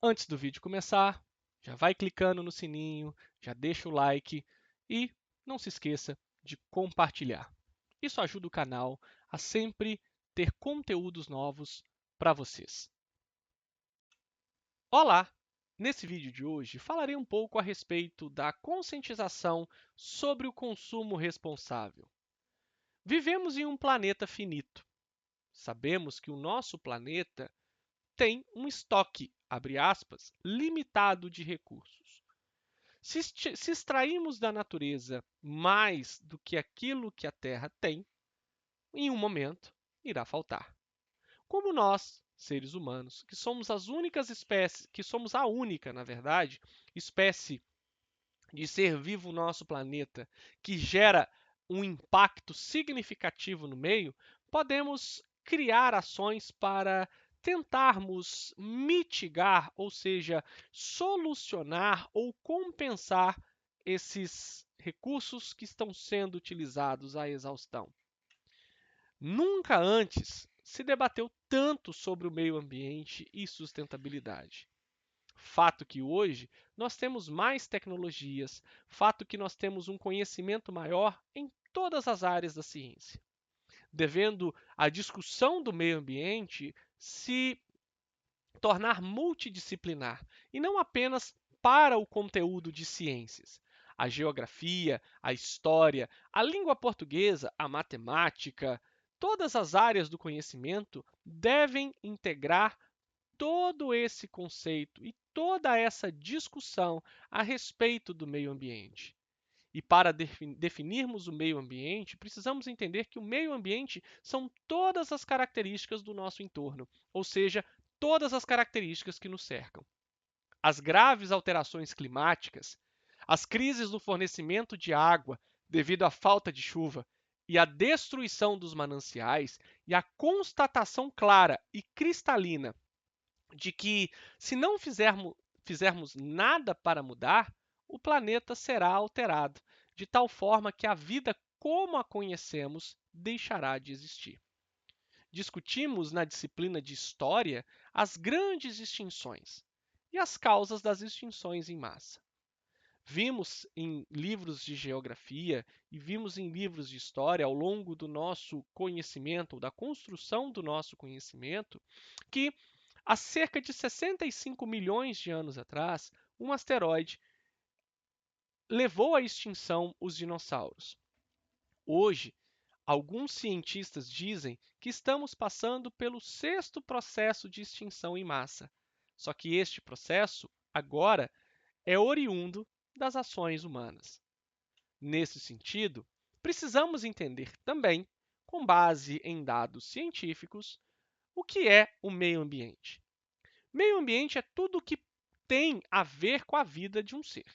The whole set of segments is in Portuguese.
Antes do vídeo começar, já vai clicando no sininho, já deixa o like e não se esqueça de compartilhar. Isso ajuda o canal a sempre ter conteúdos novos para vocês. Olá! Nesse vídeo de hoje falarei um pouco a respeito da conscientização sobre o consumo responsável. Vivemos em um planeta finito. Sabemos que o nosso planeta tem um estoque, abre aspas, limitado de recursos. Se extrairmos da natureza mais do que aquilo que a Terra tem, em um momento irá faltar. Como nós, seres humanos, que somos as únicas espécies, que somos a única, na verdade, espécie de ser vivo no nosso planeta que gera um impacto significativo no meio, podemos criar ações para tentarmos mitigar, ou seja, solucionar ou compensar esses recursos que estão sendo utilizados à exaustão. Nunca antes se debateu tanto sobre o meio ambiente e sustentabilidade. Fato que hoje nós temos mais tecnologias, fato que nós temos um conhecimento maior em todas as áreas da ciência, devendo a discussão do meio ambiente se tornar multidisciplinar e não apenas para o conteúdo de ciências. A geografia, a história, a língua portuguesa, a matemática, todas as áreas do conhecimento devem integrar todo esse conceito e toda essa discussão a respeito do meio ambiente. E para definirmos o meio ambiente, precisamos entender que o meio ambiente são todas as características do nosso entorno, ou seja, todas as características que nos cercam. As graves alterações climáticas, as crises no fornecimento de água devido à falta de chuva e a destruição dos mananciais e a constatação clara e cristalina de que, se não fizermos nada para mudar, o planeta será alterado, de tal forma que a vida como a conhecemos deixará de existir. Discutimos na disciplina de História as grandes extinções e as causas das extinções em massa. Vimos em livros de geografia e vimos em livros de história ao longo do nosso conhecimento, ou da construção do nosso conhecimento, que há cerca de 65 milhões de anos atrás, um asteroide levou à extinção os dinossauros. Hoje, alguns cientistas dizem que estamos passando pelo sexto processo de extinção em massa. Só que este processo, agora, é oriundo das ações humanas. Nesse sentido, precisamos entender também, com base em dados científicos, o que é o meio ambiente. Meio ambiente é tudo que tem a ver com a vida de um ser,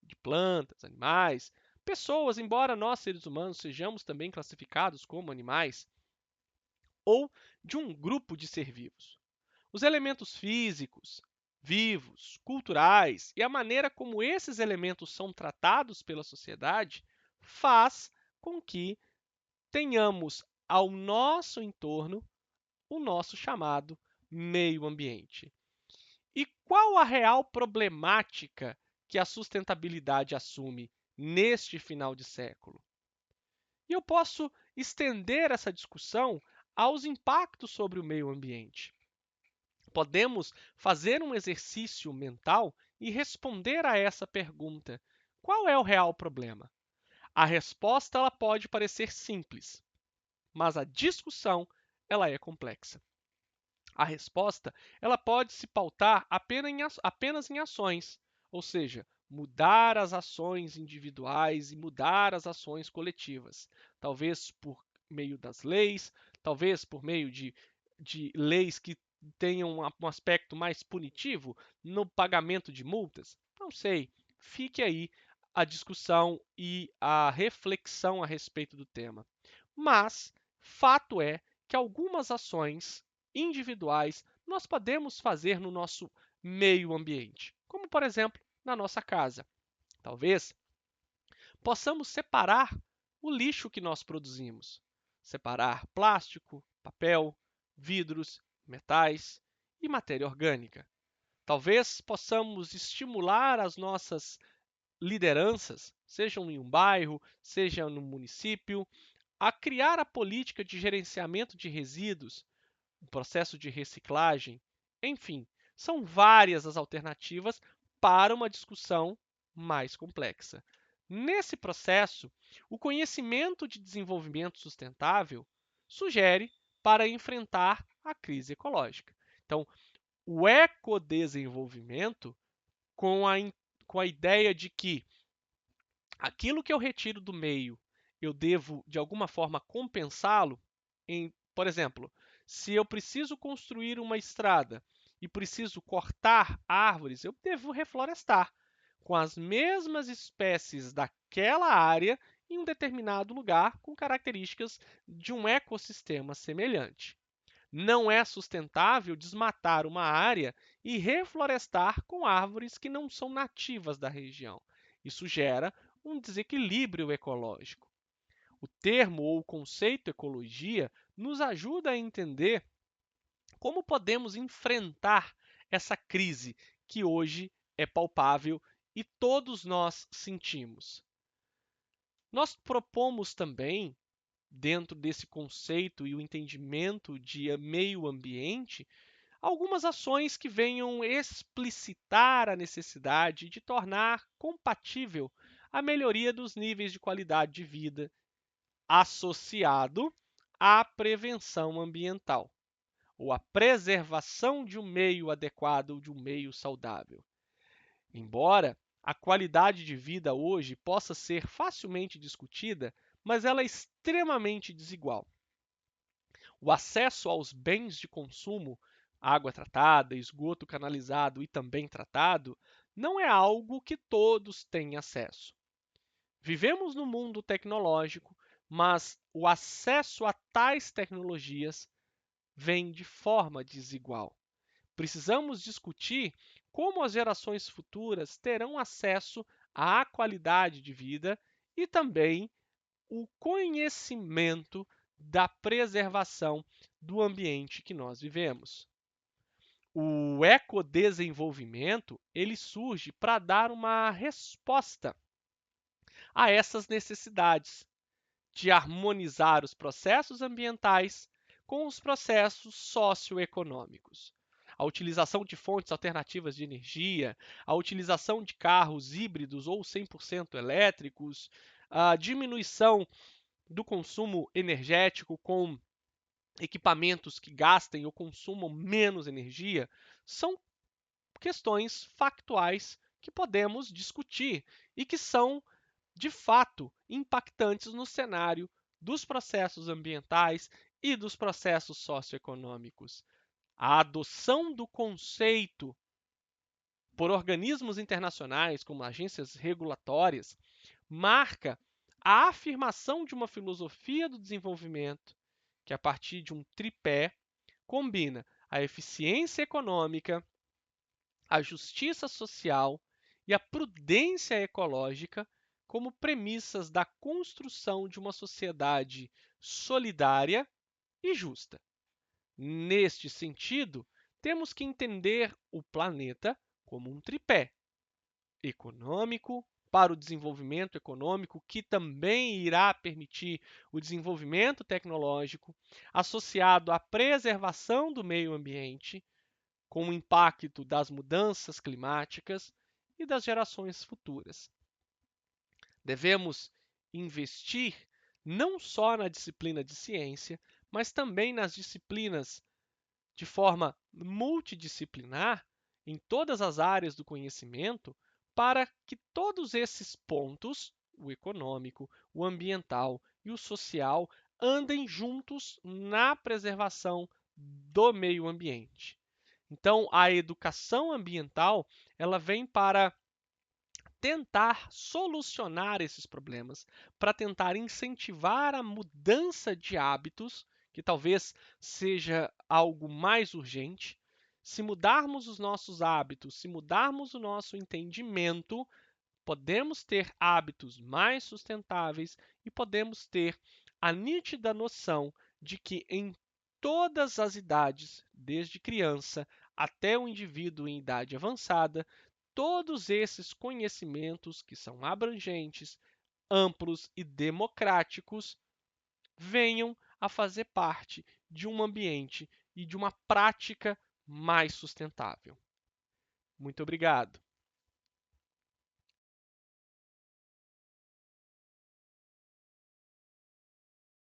de plantas, animais, pessoas, embora nós, seres humanos, sejamos também classificados como animais, ou de um grupo de ser vivos. Os elementos físicos, vivos, culturais e a maneira como esses elementos são tratados pela sociedade faz com que tenhamos ao nosso entorno o nosso chamado meio ambiente. E qual a real problemática que a sustentabilidade assume neste final de século? E eu posso estender essa discussão aos impactos sobre o meio ambiente. Podemos fazer um exercício mental e responder a essa pergunta: qual é o real problema? A resposta ela pode parecer simples, mas a discussão ela é complexa. A resposta ela pode se pautar apenas em ações, ou seja, mudar as ações individuais e mudar as ações coletivas, talvez por meio das leis, talvez por meio de leis que tenham um aspecto mais punitivo no pagamento de multas. Não sei, fique aí a discussão e a reflexão a respeito do tema. Mas fato é que algumas ações individuais nós podemos fazer no nosso meio ambiente, como por exemplo na nossa casa. Talvez possamos separar o lixo que nós produzimos, separar plástico, papel, vidros, metais e matéria orgânica. Talvez possamos estimular as nossas lideranças, sejam em um bairro, seja no município, a criar a política de gerenciamento de resíduos, o processo de reciclagem, enfim, são várias as alternativas para uma discussão mais complexa. Nesse processo, o conhecimento de desenvolvimento sustentável sugere para enfrentar a crise ecológica. Então, o ecodesenvolvimento, com a ideia de que aquilo que eu retiro do meio, eu devo, de alguma forma, compensá-lo. Por exemplo, se eu preciso construir uma estrada e preciso cortar árvores, eu devo reflorestar com as mesmas espécies daquela área em um determinado lugar com características de um ecossistema semelhante. Não é sustentável desmatar uma área e reflorestar com árvores que não são nativas da região. Isso gera um desequilíbrio ecológico. O termo ou o conceito ecologia nos ajuda a entender como podemos enfrentar essa crise que hoje é palpável e todos nós sentimos. Nós propomos também, dentro desse conceito e o entendimento de meio ambiente, algumas ações que venham explicitar a necessidade de tornar compatível a melhoria dos níveis de qualidade de vida associado à prevenção ambiental ou à preservação de um meio adequado, de um meio saudável. Embora a qualidade de vida hoje possa ser facilmente discutida, mas ela é extremamente desigual. O acesso aos bens de consumo, água tratada, esgoto canalizado e também tratado, não é algo que todos têm acesso. Vivemos no mundo tecnológico, mas o acesso a tais tecnologias vem de forma desigual. Precisamos discutir como as gerações futuras terão acesso à qualidade de vida e também o conhecimento da preservação do ambiente que nós vivemos. O ecodesenvolvimento, ele surge para dar uma resposta a essas necessidades de harmonizar os processos ambientais com os processos socioeconômicos. A utilização de fontes alternativas de energia, a utilização de carros híbridos ou 100% elétricos, a diminuição do consumo energético com equipamentos que gastem ou consumam menos energia, são questões factuais que podemos discutir e que são, de fato, impactantes no cenário dos processos ambientais e dos processos socioeconômicos. A adoção do conceito por organismos internacionais, como agências regulatórias, marca a afirmação de uma filosofia do desenvolvimento que, a partir de um tripé, combina a eficiência econômica, a justiça social e a prudência ecológica como premissas da construção de uma sociedade solidária e justa. Neste sentido, temos que entender o planeta como um tripé econômico, para o desenvolvimento econômico, que também irá permitir o desenvolvimento tecnológico, associado à preservação do meio ambiente, com o impacto das mudanças climáticas e das gerações futuras. Devemos investir não só na disciplina de ciência, mas também nas disciplinas de forma multidisciplinar em todas as áreas do conhecimento, para que todos esses pontos, o econômico, o ambiental e o social, andem juntos na preservação do meio ambiente. Então, a educação ambiental, ela vem para tentar solucionar esses problemas, para tentar incentivar a mudança de hábitos, que talvez seja algo mais urgente. Se mudarmos os nossos hábitos, se mudarmos o nosso entendimento, podemos ter hábitos mais sustentáveis e podemos ter a nítida noção de que em todas as idades, desde criança até o indivíduo em idade avançada, todos esses conhecimentos que são abrangentes, amplos e democráticos venham a fazer parte de um ambiente e de uma prática mais sustentável. Muito obrigado.